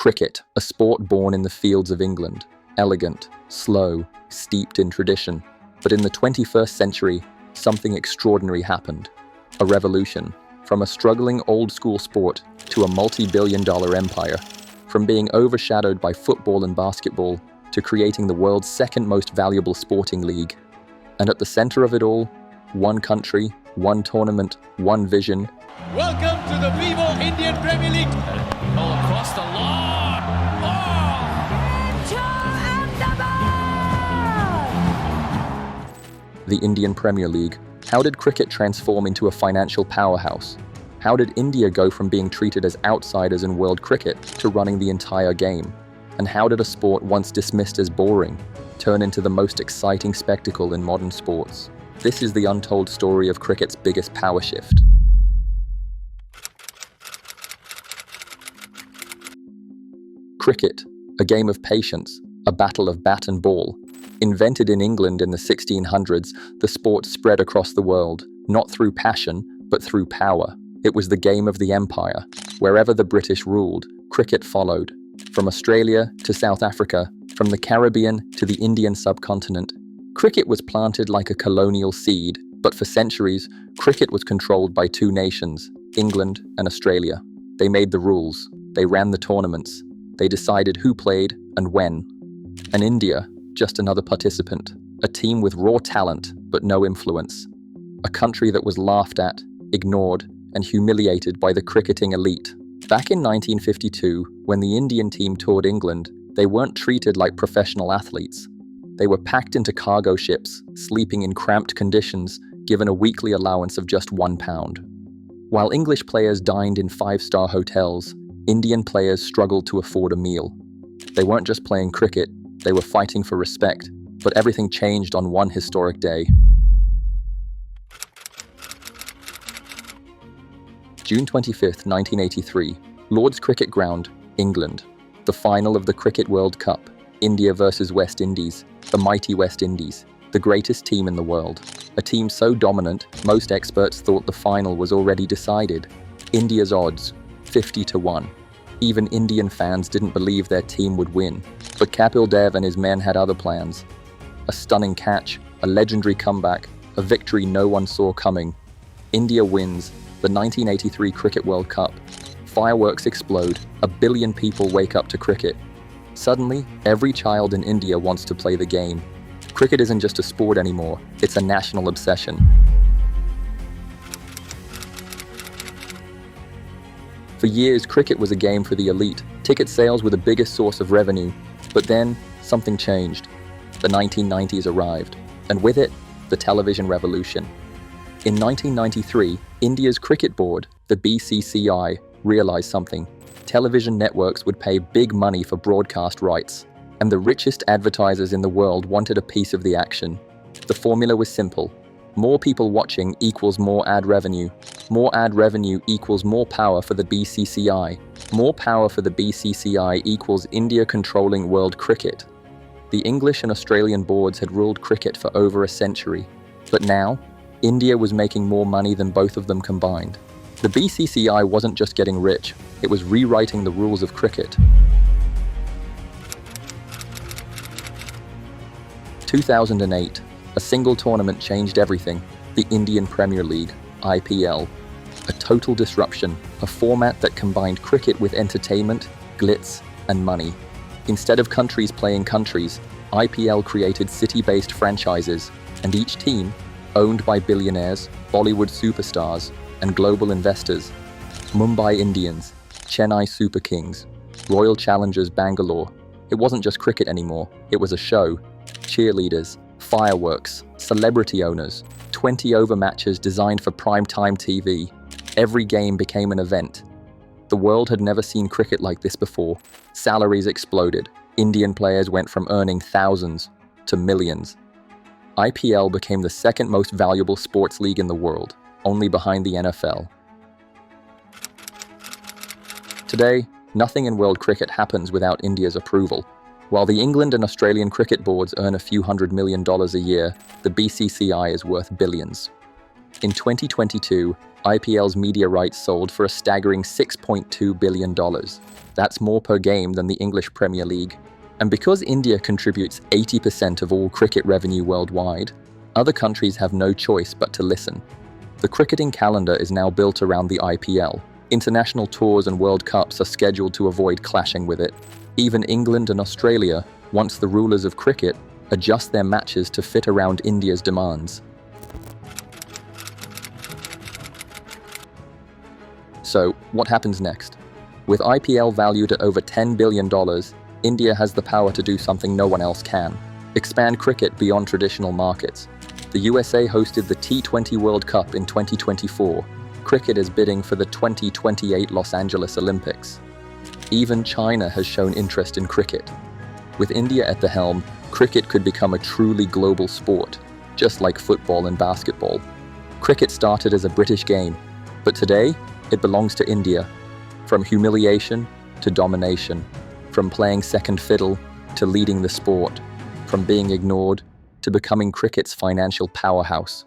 Cricket, a sport born in the fields of England. Elegant, slow, steeped in tradition. But in the 21st century, something extraordinary happened. A revolution. From a struggling old-school sport to a multi-billion-dollar empire. From being overshadowed by football and basketball to creating the world's second most valuable sporting league. And at the center of it all, one country, one tournament, one vision. Welcome to the Vivo Indian Premier League. All across the lawn. The Indian Premier League. How did cricket transform into a financial powerhouse? How did India go from being treated as outsiders in world cricket to running the entire game? And how did a sport once dismissed as boring turn into the most exciting spectacle in modern sports? This is the untold story of cricket's biggest power shift. Cricket, a game of patience, a battle of bat and ball. Invented in England in the 1600s, the sport spread across the world, not through passion, but through power. It was the game of the empire. Wherever the British ruled, cricket followed. From Australia to South Africa, from the Caribbean to the Indian subcontinent, cricket was planted like a colonial seed, but for centuries, cricket was controlled by two nations, England and Australia. They made the rules, they ran the tournaments, they decided who played and when. And India, just another participant, a team with raw talent but no influence. A country that was laughed at, ignored, and humiliated by the cricketing elite. Back in 1952, when the Indian team toured England, they weren't treated like professional athletes. They were packed into cargo ships, sleeping in cramped conditions, given a weekly allowance of just £1. While English players dined in five-star hotels, Indian players struggled to afford a meal. They weren't just playing cricket, they were fighting for respect, but everything changed on one historic day. June 25th, 1983, Lord's Cricket Ground, England. The final of the Cricket World Cup, India versus West Indies, the mighty West Indies, the greatest team in the world. A team so dominant, most experts thought the final was already decided. India's odds, 50-1. Even Indian fans didn't believe their team would win. But Kapil Dev and his men had other plans. A stunning catch, a legendary comeback, a victory no one saw coming. India wins the 1983 Cricket World Cup. Fireworks explode, 1 billion people wake up to cricket. Suddenly, every child in India wants to play the game. Cricket isn't just a sport anymore, it's a national obsession. For years, cricket was a game for the elite. Ticket sales were the biggest source of revenue. But then, something changed. The 1990s arrived, and with it, the television revolution. In 1993, India's cricket board, the BCCI, realized something. Television networks would pay big money for broadcast rights, and the richest advertisers in the world wanted a piece of the action. The formula was simple. More people watching equals more ad revenue. More ad revenue equals more power for the BCCI. More power for the BCCI equals India controlling world cricket. The English and Australian boards had ruled cricket for over a century. But now, India was making more money than both of them combined. The BCCI wasn't just getting rich, it was rewriting the rules of cricket. 2008, a single tournament changed everything. The Indian Premier League, IPL. A total disruption, a format that combined cricket with entertainment, glitz, and money. Instead of countries playing countries, IPL created city-based franchises, and each team, owned by billionaires, Bollywood superstars, and global investors. Mumbai Indians, Chennai Super Kings, Royal Challengers Bangalore. It wasn't just cricket anymore, it was a show. Cheerleaders, fireworks, celebrity owners, 20-over matches designed for prime-time TV. Every game became an event. The world had never seen cricket like this before. Salaries exploded. Indian players went from earning thousands to millions. IPL became the second most valuable sports league in the world, only behind the NFL. Today, nothing in world cricket happens without India's approval. While the England and Australian cricket boards earn a few $100 million a year, the BCCI is worth billions. In 2022, IPL's media rights sold for a staggering $6.2 billion. That's more per game than the English Premier League. And because India contributes 80% of all cricket revenue worldwide, other countries have no choice but to listen. The cricketing calendar is now built around the IPL. International tours and World Cups are scheduled to avoid clashing with it. Even England and Australia, once the rulers of cricket, adjust their matches to fit around India's demands. So, what happens next? With IPL valued at over $10 billion, India has the power to do something no one else can: expand cricket beyond traditional markets. The USA hosted the T20 World Cup in 2024. Cricket is bidding for the 2028 Los Angeles Olympics. Even China has shown interest in cricket. With India at the helm, cricket could become a truly global sport, just like football and basketball. Cricket started as a British game, but today, it belongs to India. From humiliation to domination, from playing second fiddle to leading the sport, from being ignored to becoming cricket's financial powerhouse.